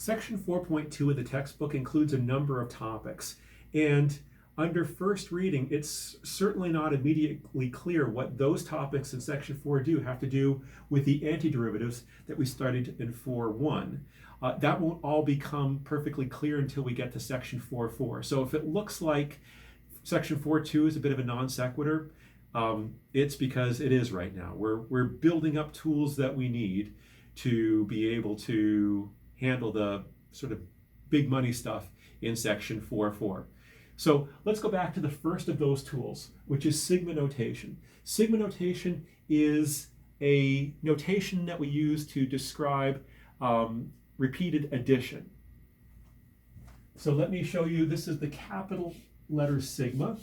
Section 4.2 of the textbook includes a number of topics, and under first reading, it's certainly not immediately clear what those topics in Section 4 have to do with the antiderivatives that we studied in 4.1. That won't all become perfectly clear until we get to Section 4.4. So if it looks like Section 4.2 is a bit of a non sequitur, it's because it is right now. We're building up tools that we need to be able to handle the sort of big money stuff in Section 4.4. So let's go back to the first of those tools, which is sigma notation. Sigma notation is a notation that we use to describe repeated addition. So let me show you, this is the capital letter sigma.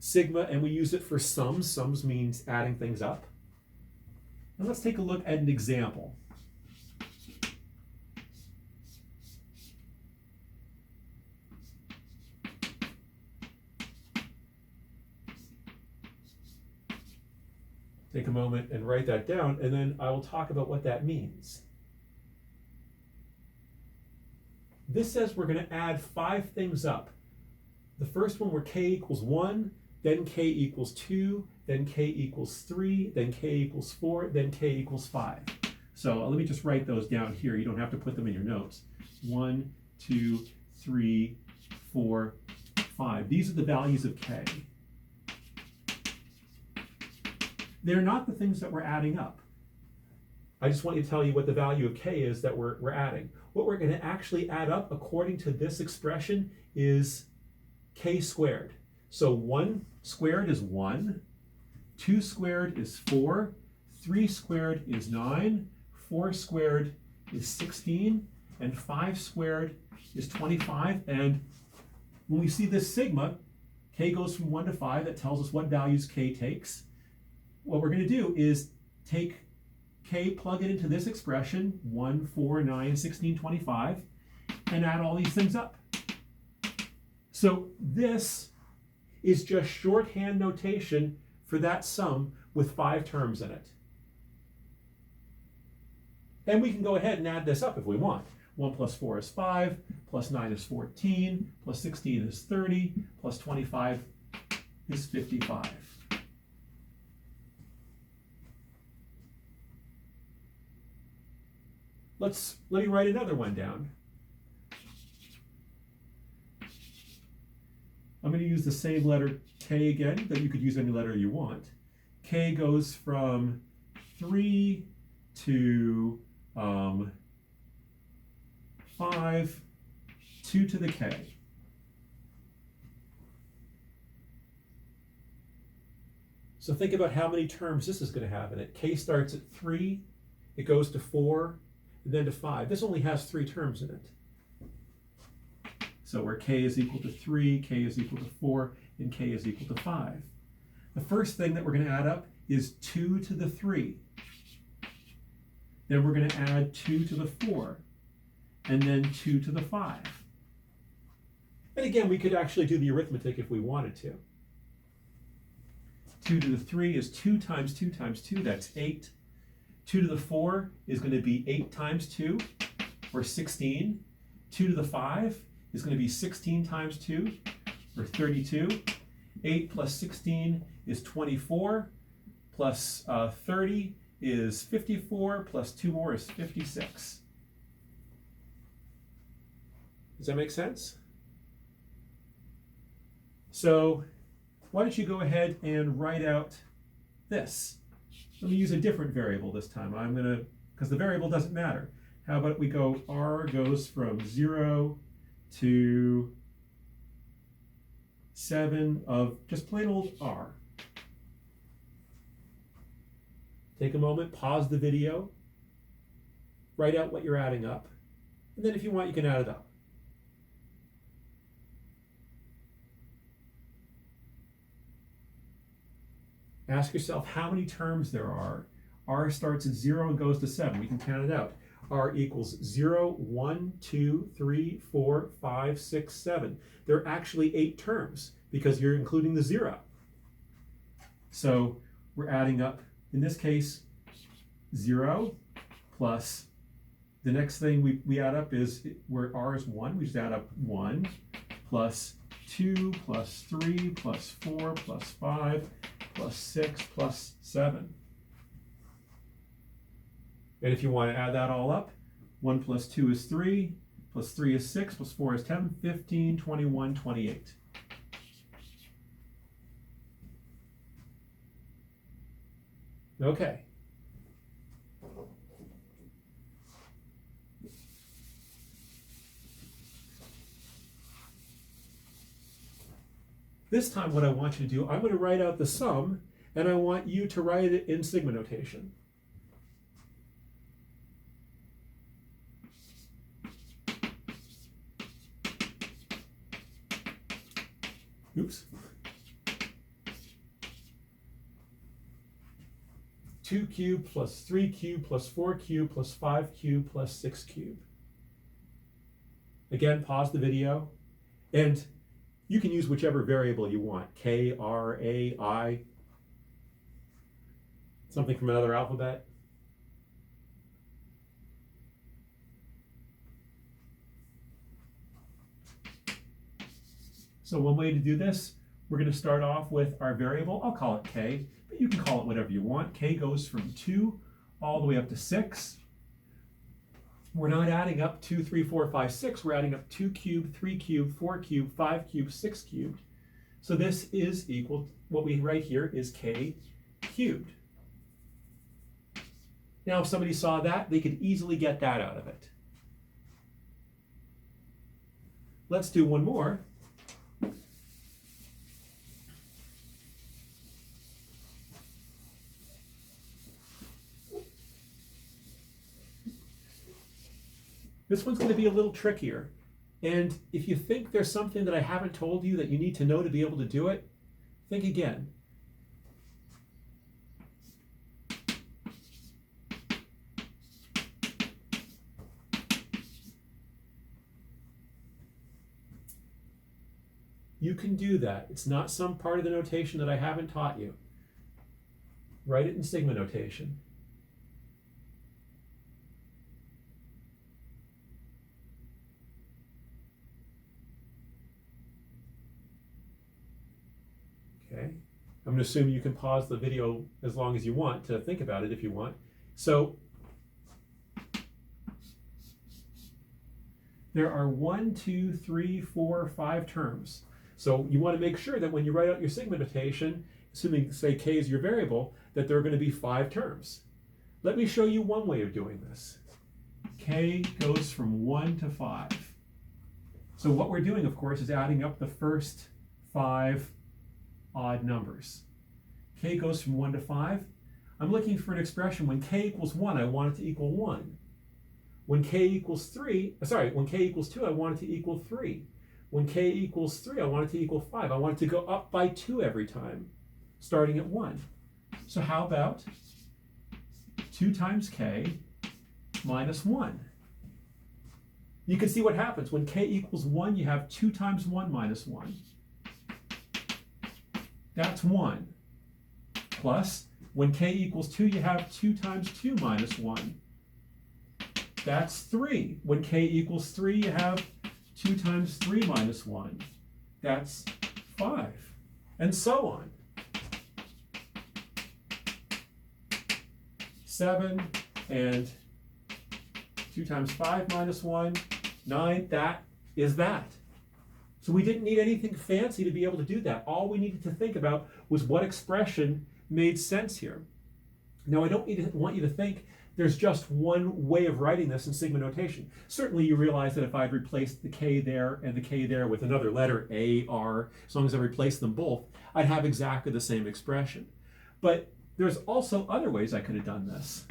Sigma, and we use it for sums. Sums means adding things up. And let's take a look at an example. Take a moment and write that down, and then I will talk about what that means. This says we're going to add 5 things up. The first one where k equals 1, then k equals 2, then k equals 3, then k equals 4, then k equals 5. So let me just write those down here. You don't have to put them in your notes. 1, 2, 3, 4, 5. These are the values of k. They're not the things that we're adding up. I just want to tell you what the value of k is that we're adding. What we're going to actually add up according to this expression is k squared. So 1 squared is 1, 2 squared is 4, 3 squared is 9, 4 squared is 16, and 5 squared is 25. And when we see this sigma, k goes from 1 to 5. That tells us what values k takes. What we're going to do is take k, plug it into this expression, 1, 4, 9, 16, 25, and add all these things up. So this is just shorthand notation for that sum with 5 terms in it. And we can go ahead and add this up if we want. 1 plus 4 is 5, plus 9 is 14, plus 16 is 30, plus 25 is 55. Let me write another one down. I'm going to use the same letter k again, but you could use any letter you want. K goes from 3 to 5, 2 to the k. So think about how many terms this is going to have in it. K starts at 3, it goes to 4, and then to 5. This only has 3 terms in it. So where k is equal to 3, k is equal to 4, and k is equal to 5. The first thing that we're going to add up is 2 to the 3. Then we're going to add 2 to the 4, and then 2 to the 5. And again, we could actually do the arithmetic if we wanted to. 2 to the 3 is 2 times 2 times 2, that's 8. 2 to the 4 is going to be 8 times 2, or 16. 2 to the 5 is going to be 16 times 2, or 32. 8 plus 16 is 24, plus 30 is 54, plus 2 more is 56. Does that make sense? So why don't you go ahead and write out this? Let me use a different variable this time. Because the variable doesn't matter. How about we go, r goes from 0 to 7 of just plain old r. Take a moment, pause the video, write out what you're adding up, and then if you want, you can add it up. Ask yourself how many terms there are. R starts at 0 and goes to 7. We can count it out. R equals 0, 1, 2, 3, 4, 5, 6, 7. There are actually 8 terms because you're including the 0. So we're adding up, in this case, 0 plus the next thing we add up is where r is 1, we just add up 1 plus 2 plus 3 plus 4 plus 5 plus 6 plus 7. And if you want to add that all up, 1 plus 2 is 3, plus 3 is 6, plus 4 is 10, 15, 21, 28. Okay. This time what I want you to do, I'm going to write out the sum, and I want you to write it in sigma notation. Oops. 2 cubed plus 3 cubed plus 4 cubed plus 5 cubed plus 6 cubed. Again, pause the video, and you can use whichever variable you want, K, R, A, I, something from another alphabet. So one way to do this, we're going to start off with our variable. I'll call it K, but you can call it whatever you want. K goes from 2 all the way up to 6. We're not adding up 2, 3, 4, 5, 6. We're adding up 2 cubed, 3 cubed, 4 cubed, 5 cubed, 6 cubed. So this is equal, what we write here is K cubed. Now if somebody saw that, they could easily get that out of it. Let's do one more. This one's going to be a little trickier. And if you think there's something that I haven't told you that you need to know to be able to do it, think again. You can do that. It's not some part of the notation that I haven't taught you. Write it in sigma notation. Okay. I'm going to assume you can pause the video as long as you want to think about it if you want. So there are 1, 2, 3, 4, 5 terms. So you want to make sure that when you write out your sigma notation, assuming say K is your variable, that there are going to be 5 terms. Let me show you one way of doing this. K goes from 1 to 5. So what we're doing, of course, is adding up the first 5 odd numbers. K goes from 1 to 5. I'm looking for an expression when K equals 1, I want it to equal 1. When K equals 2, I want it to equal 3. When K equals 3, I want it to equal 5. I want it to go up by 2 every time, starting at 1. So how about 2 times K minus 1? You can see what happens. When K equals 1, you have 2 times 1 minus 1. That's 1. Plus, when K equals 2, you have 2 times 2 minus 1. That's 3. When K equals 3, you have 2 times 3 minus 1. That's 5. And so on. 7 and 2 times 5 minus 1, 9. That is that. So we didn't need anything fancy to be able to do that. All we needed to think about was what expression made sense here. Now I don't want you to think there's just one way of writing this in sigma notation. Certainly you realize that if I'd replaced the K there and the K there with another letter, A, R, as long as I replaced them both, I'd have exactly the same expression. But there's also other ways I could have done this.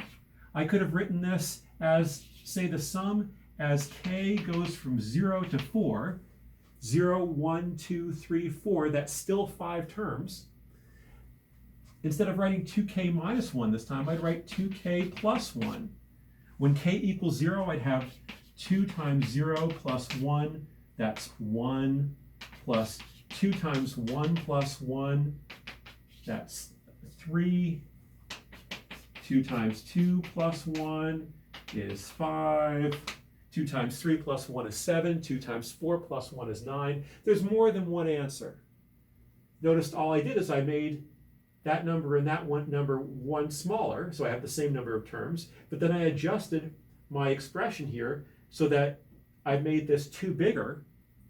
I could have written this as, say, the sum as K goes from 0 to 4, 0, 1, 2, 3, 4, that's still 5 terms. Instead of writing 2K minus 1 this time, I'd write 2K plus 1. When K equals 0, I'd have 2 times 0 plus 1, that's 1, plus 2 times 1 plus 1, that's 3, 2 times 2 plus 1 is 5. 2 times 3 plus 1 is 7. 2 times 4 plus 1 is 9. There's more than one answer. Notice all I did is I made that number and that one number one smaller, so I have the same number of terms, but then I adjusted my expression here so that I made this 2 bigger,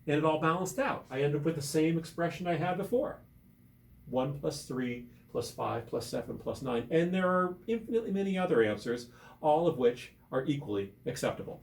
and it all balanced out. I end up with the same expression I had before. 1 plus 3 plus 5 plus 7 plus 9. And there are infinitely many other answers, all of which are equally acceptable.